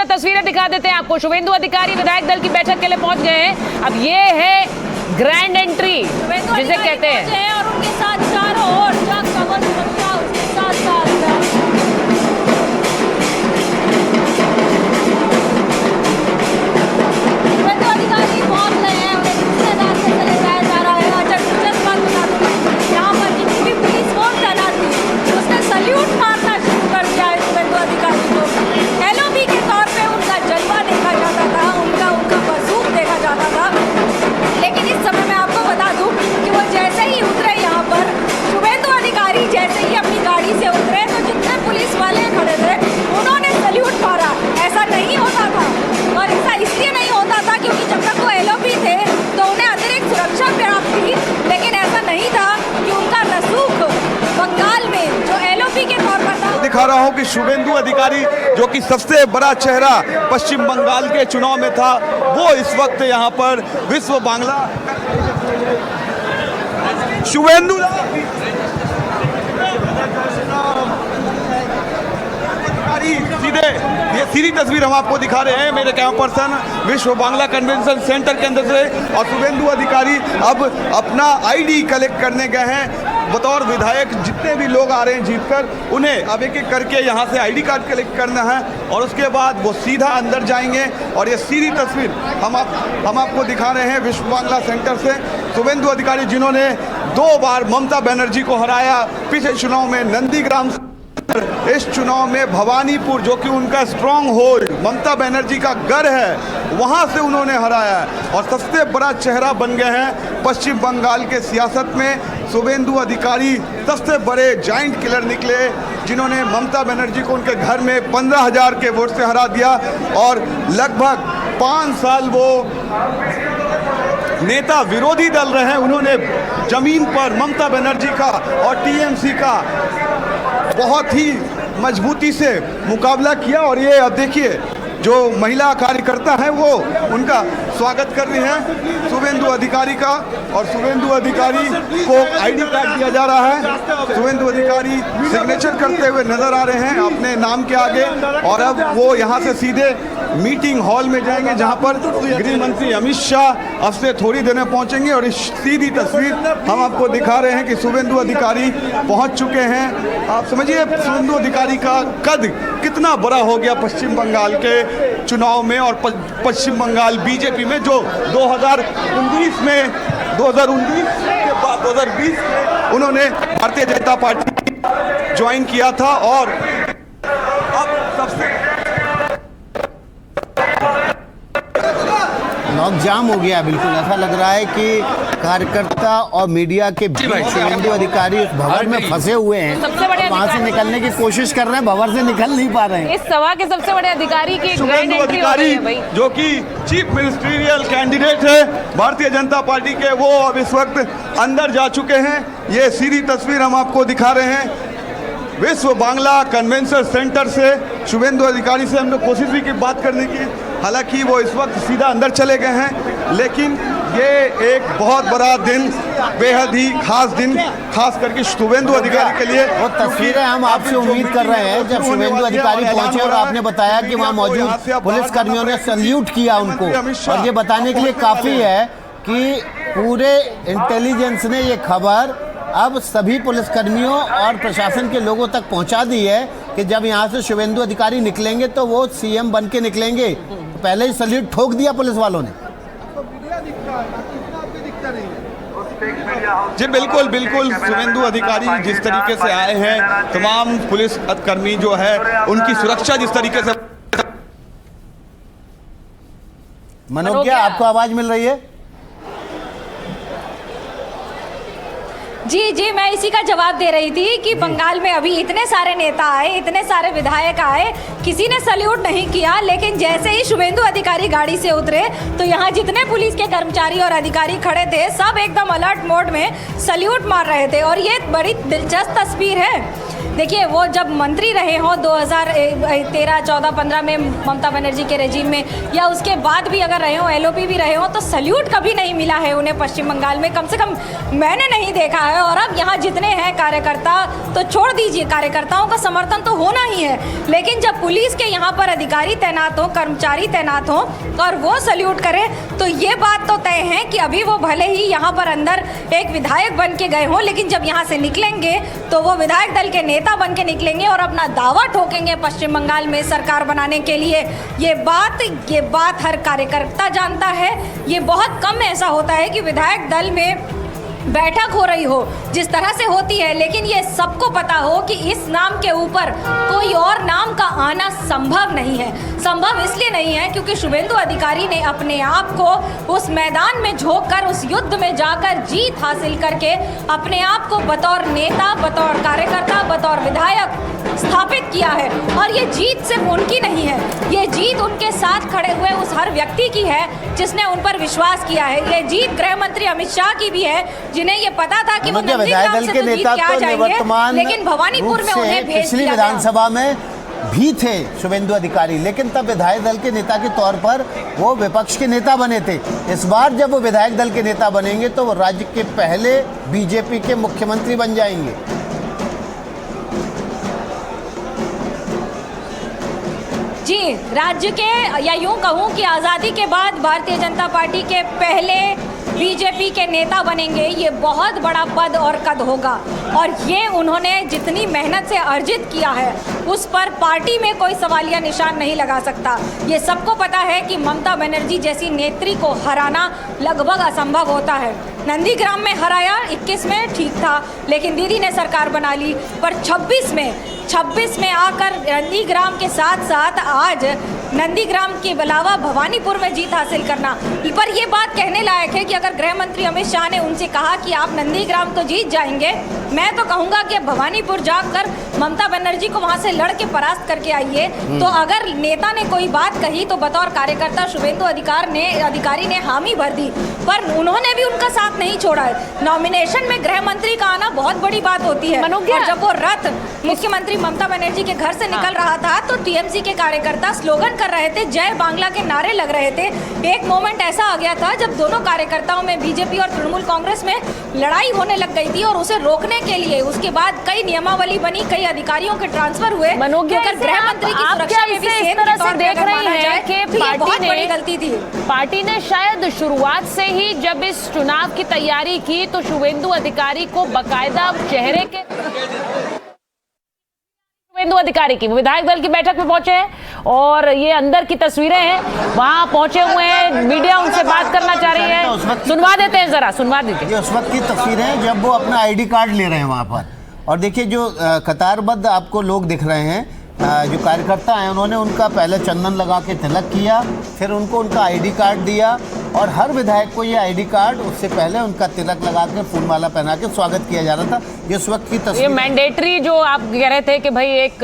तस्वीरें दिखा देते हैं आपको। शुभेंदु अधिकारी विधायक दल की बैठक के लिए पहुंच गए हैं। अब ये है ग्रैंड एंट्री जिसे कहते हैं, और उनके साथ चारों ओर सुरक्षा उसके साथ साथ अधिकारी पहुंच रहे हैं। उन्हें रिश्तेदार से चले जाया जा रहा है। बात बता दूं, यहाँ पर जितनी भी पुलिस फोर्स तैनात थी उसने सल्यूट मारना शुरू कर दिया है शुभेंदु अधिकारी को। एलओबी के तौर पे उनका जलवा देखा जाता था, उनका बंदूक देखा जाता था। लेकिन इस समय मैं आपको बता दूं कि वो जैसे ही उतरे यहाँ पर, शुभेंदु अधिकारी जैसे ही अपनी गाड़ी से उतरे तो जितने पुलिस वाले खड़े थे उन्होंने सल्यूट मारा। ऐसा नहीं होता था, और ऐसा इसलिए नहीं होता था क्योंकि जब तक वो एलओपी थे तो उन्हें अतिरिक्त सुरक्षा प्राप्त थी। लेकिन ऐसा नहीं था कि उनका रसूख बंगाल में जो एलओपी के तौर पर था। दिखा रहा हूं कि शुभेंदु अधिकारी जो कि सबसे बड़ा चेहरा पश्चिम बंगाल के चुनाव में था, वो इस वक्त यहाँ पर विश्व बांग्ला शुभेंदु सीधे ये सीधी तस्वीर हम आपको दिखा रहे हैं मेरे कैमरा पर्सन विश्व बांग्ला कन्वेंशन सेंटर के अंदर से। और शुभेंदु अधिकारी अब अपना आईडी कलेक्ट करने गए हैं। बतौर विधायक जितने भी लोग आ रहे हैं जीतकर, उन्हें अब एक एक करके यहाँ से आईडी कार्ड कलेक्ट करना है और उसके बाद वो सीधा अंदर जाएंगे। और ये सीधी तस्वीर हम आपको दिखा रहे हैं विश्व बांग्ला सेंटर से। शुभेंदु अधिकारी जिन्होंने 2 बार ममता बनर्जी को हराया, पिछले चुनाव में नंदीग्राम, इस चुनाव में भवानीपुर जो कि उनका स्ट्रॉन्ग होल्ड ममता बनर्जी का गढ़ है, वहां से उन्होंने हराया और सबसे बड़ा चेहरा बन गए हैं पश्चिम बंगाल के सियासत में। शुभेंदु अधिकारी सबसे बड़े जाइंट किलर निकले जिन्होंने ममता बनर्जी को उनके घर में 15,000 के वोट से हरा दिया और लगभग 5 साल वो नेता विरोधी दल रहे। उन्होंने जमीन पर ममता बनर्जी का और टीएमसी का बहुत ही मजबूती से मुकाबला किया। और ये अब देखिए जो महिला कार्यकर्ता है वो उनका स्वागत कर रही हैं शुभेंदु अधिकारी का, और शुभेंदु अधिकारी को आईडी कार्ड दिया जा रहा है। शुभेंदु अधिकारी सिग्नेचर करते हुए नजर आ रहे हैं अपने नाम के आगे। और अब वो यहाँ से सीधे मीटिंग हॉल में जाएंगे जहाँ पर गृह मंत्री अमित शाह अब से थोड़ी देर में पहुँचेंगे। और इस सीधी तस्वीर हम आपको दिखा रहे हैं कि शुभेंदु अधिकारी पहुँच चुके हैं। आप समझिए शुभेंदु अधिकारी का कद कितना बड़ा हो गया पश्चिम बंगाल के चुनाव में और पश्चिम बंगाल बीजेपी में, जो 2019 के बाद 2020 में उन्होंने भारतीय जनता पार्टी ज्वाइन किया था। और अब सबसे लॉक जाम हो गया। बिल्कुल ऐसा लग रहा है कि कार्यकर्ता और मीडिया के बीच शुभेंदु अधिकारी उस भवन में फंसे हुए हैं, वहां से निकलने की कोशिश कर रहे हैं, भवन से निकल नहीं पा रहे हैं। इस सभा के सबसे बड़े अधिकारी की शुभेंदु अधिकारी जो कि चीफ मिनिस्ट्रियल कैंडिडेट है भारतीय जनता पार्टी के, वो अब इस वक्त अंदर जा चुके हैं। ये सीधी तस्वीर हम आपको दिखा रहे हैं विश्व बांग्ला कन्वेंशन सेंटर से। शुभेंदु अधिकारी से हमने कोशिश भी की बात करने की, हालांकि वो इस वक्त सीधा अंदर चले गए हैं। लेकिन ये एक बहुत बड़ा दिन, बेहद ही खास दिन, खास करके शुभेंदु अधिकारी के लिए। वो तस्वीरें हम आपसे उम्मीद कर रहे हैं जब शुभेंदु अधिकारी पहुंचे और आपने बताया कि वहां मौजूद पुलिस कर्मियों ने सल्यूट किया उनको। और ये बताने के लिए काफ़ी है कि पूरे इंटेलिजेंस ने ये खबर अब सभी पुलिसकर्मियों और प्रशासन के लोगों तक पहुंचा दी है कि जब यहां से शुभेंदु अधिकारी निकलेंगे तो वो सीएम बन के निकलेंगे। तो पहले ही सल्यूट ठोक दिया पुलिस वालों ने। जी बिल्कुल बिल्कुल, शुभेंदु अधिकारी जिस तरीके से आए हैं, तमाम पुलिस कर्मी जो है उनकी सुरक्षा जिस तरीके से। मनोज्ञा, आपको आवाज मिल रही है? जी जी, मैं इसी का जवाब दे रही थी कि बंगाल में अभी इतने सारे नेता आए, इतने सारे विधायक आए, किसी ने सल्यूट नहीं किया। लेकिन जैसे ही शुभेंदु अधिकारी गाड़ी से उतरे तो यहाँ जितने पुलिस के कर्मचारी और अधिकारी खड़े थे सब एकदम अलर्ट मोड में सल्यूट मार रहे थे। और ये बड़ी दिलचस्प तस्वीर है देखिए, वो जब मंत्री रहे हों 2013, 14, 15 में ममता बनर्जी के रेजिम में, या उसके बाद भी अगर रहे हों, LOP भी रहे हों, तो सल्यूट कभी नहीं मिला है उन्हें पश्चिम बंगाल में, कम से कम मैंने नहीं देखा है। और अब यहाँ जितने हैं कार्यकर्ता, तो छोड़ दीजिए, कार्यकर्ताओं का समर्थन तो होना ही है, लेकिन जब पुलिस के यहाँ पर अधिकारी तैनात हों, कर्मचारी तैनात हों और वो सल्यूट करें, तो ये बात तो तय है कि अभी वो भले ही यहाँ पर अंदर एक विधायक बन के गए हों, लेकिन जब यहाँ से निकलेंगे तो वो विधायक दल के नेता बन के निकलेंगे और अपना दावा ठोकेंगे पश्चिम बंगाल में सरकार बनाने के लिए। ये बात हर कार्यकर्ता जानता है। ये बहुत कम ऐसा होता है कि विधायक दल में बैठक हो रही हो जिस तरह से होती है, लेकिन ये सबको पता हो कि इस नाम के ऊपर कोई और नाम का आना संभव नहीं है। संभव इसलिए नहीं है क्योंकि शुभेंदु अधिकारी ने अपने आप को उस मैदान में झोंककर, उस युद्ध में जाकर जीत हासिल करके अपने आप को बतौर नेता, बतौर कार्यकर्ता, बतौर विधायक स्थापित किया है। और ये जीत सिर्फ उनकी नहीं है, ये जीत उनके साथ खड़े हुए उस हर व्यक्ति की है जिसने उन पर विश्वास किया है। ये जीत गृह मंत्री अमित शाह की भी है, जिन्हें ये पता था कि वो विधायक दल के नेता तो निवर्तमान लेकिन भवानीपुर में उन्हें भेज पिछली दिया विधानसभा में भी थे शुभेंदु अधिकारी, लेकिन तब विधायक दल के नेता के तौर पर वो विपक्ष के नेता बने थे। इस बार जब वो विधायक दल के नेता बनेंगे तो वो राज्य के पहले बीजेपी के मुख्यमंत्री बन जाएंगे। जी, राज्य के, या यूं कहूं कि आज़ादी के बाद भारतीय जनता पार्टी के पहले बीजेपी के नेता बनेंगे। ये बहुत बड़ा पद और कद होगा, और ये उन्होंने जितनी मेहनत से अर्जित किया है उस पर पार्टी में कोई सवालिया निशान नहीं लगा सकता। ये सबको पता है कि ममता बनर्जी जैसी नेत्री को हराना लगभग असंभव होता है। नंदीग्राम में हराया, 21 में ठीक था, लेकिन दीदी ने सरकार बना ली। पर 26 में आकर नंदीग्राम के साथ साथ आज नंदीग्राम के अलावा भवानीपुर में जीत हासिल करना, पर ये बात कहने लायक है कि अगर गृह मंत्री अमित शाह ने उनसे कहा कि आप नंदीग्राम तो जीत जाएंगे, मैं तो कहूँगा कि भवानीपुर जाकर ममता बनर्जी को वहाँ से लड़ के परास्त करके आइए। तो अगर नेता ने कोई बात कही तो बतौर कार्यकर्ता शुभेंदु अधिकारी ने हामी भर दी, पर उन्होंने भी उनका साथ नहीं छोड़ा है। नॉमिनेशन में गृह मंत्री का आना बहुत बड़ी बात होती है, और जब वो रथ मुख्यमंत्री ममता बनर्जी के घर से निकल रहा था तो टीएमसी के कार्यकर्ता स्लोगन कर रहे थे, जय बांग्ला के नारे लग रहे थे। एक मोमेंट ऐसा आ गया था जब दोनों कार्यकर्ताओं में, बीजेपी और तृणमूल कांग्रेस में लड़ाई होने लग गई थी, और उसे रोकने के लिए उसके बाद कई नियमावली बनी, कई अधिकारियों के ट्रांसफर हुए। अगर गृह मंत्री की सुरक्षा में भी सेम तरह से देख रहे हैं कि बहुत बड़ी गलती थी। पार्टी ने शायद शुरुआत से ही जब इस चुनाव की तैयारी की तो शुभेंदु अधिकारी को बकायदा चेहरे के शुभेंदु अधिकारी की विधायक दल की बैठक में पहुंचे हैं, और ये अंदर की तस्वीरें हैं, वहां पहुंचे हुए हैं, मीडिया उनसे बात करना चाह रही है। सुनवा देते हैं, जरा सुनवा दीजिए। ये उस वक्त की तस्वीरें हैं जब वो अपना ID कार्ड ले रहे हैं वहां पर, और देखिए जो कतारबद्ध आपको लोग दिख रहे हैं, जो कार्यकर्ता हैं, उन्होंने उनका पहले चंदन लगा के तिलक किया, फिर उनको उनका ID कार्ड दिया, और हर विधायक को ये ID कार्ड उससे पहले उनका तिलक लगा के फूलमाला पहना के स्वागत किया जा रहा था। ये उस वक्त की तस्वीर। ये मैंडेटरी जो आप कह रहे थे कि भाई एक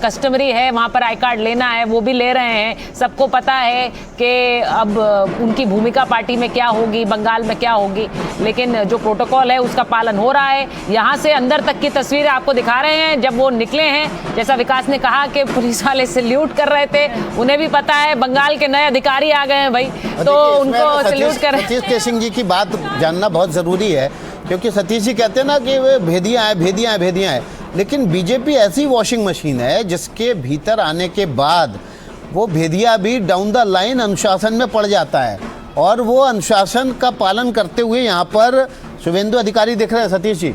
कस्टमरी है, वहाँ पर ID कार्ड लेना है, वो भी ले रहे हैं। सबको पता है कि अब उनकी भूमिका पार्टी में क्या होगी, बंगाल में क्या होगी, लेकिन जो प्रोटोकॉल है उसका पालन हो रहा है। यहाँ से अंदर तक की तस्वीरें आपको दिखा रहे हैं। जब वो निकले हैं, जैसा विकास ने कहा कि पुलिस वाले सैल्यूट कर रहे थे, उन्हें भी पता है बंगाल के नए अधिकारी आ गए हैं भाई, तो उनको सैल्यूट कर रहे हैं। सतीश केसिंग जी की बात जानना बहुत ज़रूरी है, क्योंकि सतीश जी कहते हैं ना कि वे भेदियाँ हैं, लेकिन बीजेपी ऐसी वॉशिंग मशीन है जिसके भीतर आने के बाद वो भेदिया भी डाउन द लाइन अनुशासन में पड़ जाता है, और वो अनुशासन का पालन करते हुए यहाँ पर शुभेंदु अधिकारी दिख रहे हैं। सतीश जी,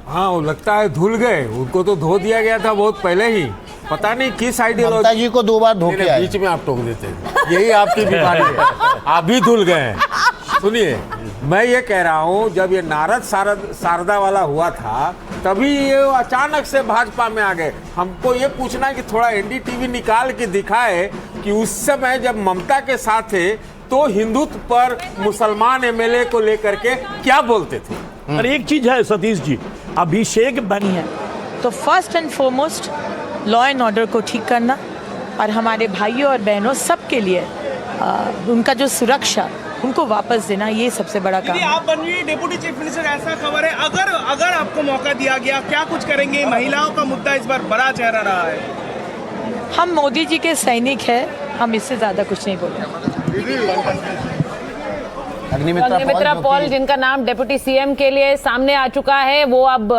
हाँ, वो लगता है धुल गए, उनको तो धो दिया गया था बहुत पहले ही, पता नहीं किस आइडियोलॉजी जी को 2 बार धो के आए। बीच में आप टोक देते हैं, यही आपकी बीमारी है, आप भी धुल गए हैं। सुनिए, मैं ये कह रहा हूँ, जब ये नारद शारदा वाला हुआ था तभी ये अचानक से भाजपा में आ गए। हमको ये पूछना है कि थोड़ा NDTV निकाल के दिखाए कि उस समय जब ममता के साथ थे तो हिंदुत्व पर मुसलमान MLA को लेकर के क्या बोलते थे। और एक चीज है सतीश जी, अभिषेक बनी है तो first and foremost law and order को ठीक करना, और हमारे भाइयों और बहनों सबके लिए उनका जो सुरक्षा उनको वापस देना, ये सबसे बड़ा काम दीदी, है। आप बन रही डिप्टी चीफ मिनिस्टर, ऐसा खबर है, अगर आपको मौका दिया गया, क्या कुछ करेंगे? महिलाओं का मुद्दा इस बार बड़ा चेहरा रहा है। हम मोदी जी के सैनिक हैं, हम इससे ज़्यादा कुछ नहीं बोलेंगे। अग्निमित्रा पॉल, जिनका नाम डिप्टी सीएम के लिए सामने आ चुका है, वो अब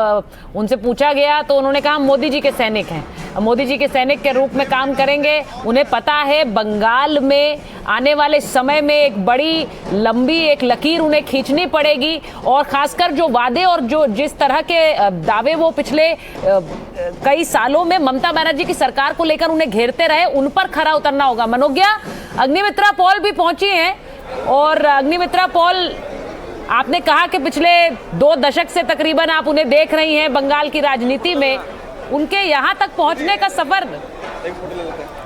उनसे पूछा गया तो उन्होंने कहा मोदी जी के सैनिक हैं, मोदी जी के सैनिक के रूप में काम करेंगे। उन्हें पता है बंगाल में आने वाले समय में एक बड़ी लंबी एक लकीर उन्हें खींचनी पड़ेगी, और खासकर जो वादे और जो जिस तरह के दावे वो पिछले कई सालों में ममता बनर्जी की सरकार को लेकर उन्हें घेरते रहे, उन पर खरा उतरना होगा। मनोज्ञा, अग्निमित्रा पॉल भी पहुंची हैं, और अग्निमित्रा पॉल, आपने कहा कि पिछले 2 दशक से तकरीबन आप उन्हें देख रही हैं बंगाल की राजनीति में, उनके यहाँ तक पहुंचने का सफर,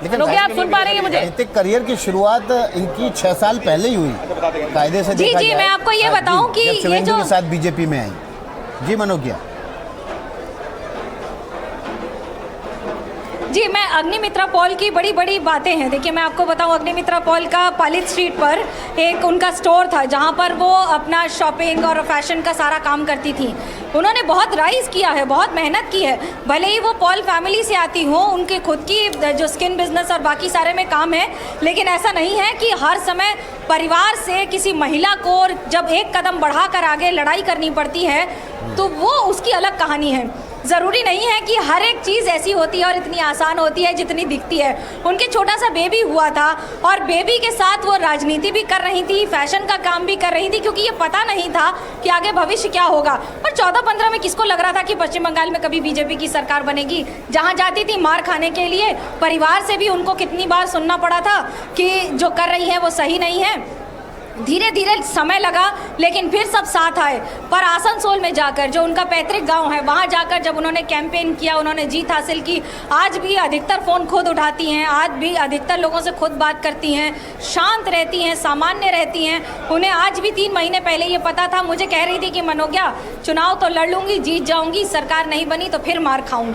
लेकिन आप सुन पा रही हैं मुझे? राजनीतिक करियर की शुरुआत इनकी 6 साल पहले ही हुई कायदे से देखा जी, जाए। मैं आपको ये बताऊं कि जब ये शिवेंदु जो के साथ बीजेपी में आई। जी मनोज्ञा। जी, मैं अग्निमित्रा पॉल की बड़ी बड़ी बातें हैं। देखिए, मैं आपको बताऊं, अग्निमित्रा पॉल का पालित स्ट्रीट पर एक उनका स्टोर था जहां पर वो अपना शॉपिंग और फैशन का सारा काम करती थी। उन्होंने बहुत राइज किया है, बहुत मेहनत की है। भले ही वो पॉल फैमिली से आती हो, उनके खुद की जो स्किन बिजनेस और बाकी सारे में काम है, लेकिन ऐसा नहीं है कि हर समय परिवार से किसी महिला को जब एक कदम बढ़ाकर आगे लड़ाई करनी पड़ती है तो वो उसकी अलग कहानी है। ज़रूरी नहीं है कि हर एक चीज़ ऐसी होती है और इतनी आसान होती है जितनी दिखती है। उनके छोटा सा बेबी हुआ था और बेबी के साथ वो राजनीति भी कर रही थी, फैशन का काम भी कर रही थी, क्योंकि ये पता नहीं था कि आगे भविष्य क्या होगा। पर 14-15 में किसको लग रहा था कि पश्चिम बंगाल में कभी बीजेपी की सरकार बनेगी? जहाँ जाती थी मार खाने के लिए, परिवार से भी उनको कितनी बार सुनना पड़ा था कि जो कर रही है वो सही नहीं है। धीरे धीरे समय लगा, लेकिन फिर सब साथ आए। पर आसनसोल में जाकर, जो उनका पैतृक गांव है, वहां जाकर जब उन्होंने कैंपेन किया, उन्होंने जीत हासिल की। आज भी अधिकतर फ़ोन खुद उठाती हैं, आज भी अधिकतर लोगों से खुद बात करती हैं, शांत रहती हैं, सामान्य रहती हैं। उन्हें आज भी 3 महीने पहले ये पता था, मुझे कह रही थी कि मनोज्ञा, चुनाव तो लड़ लूँगी, जीत जाऊँगी, सरकार नहीं बनी तो फिर मार खाऊँगी।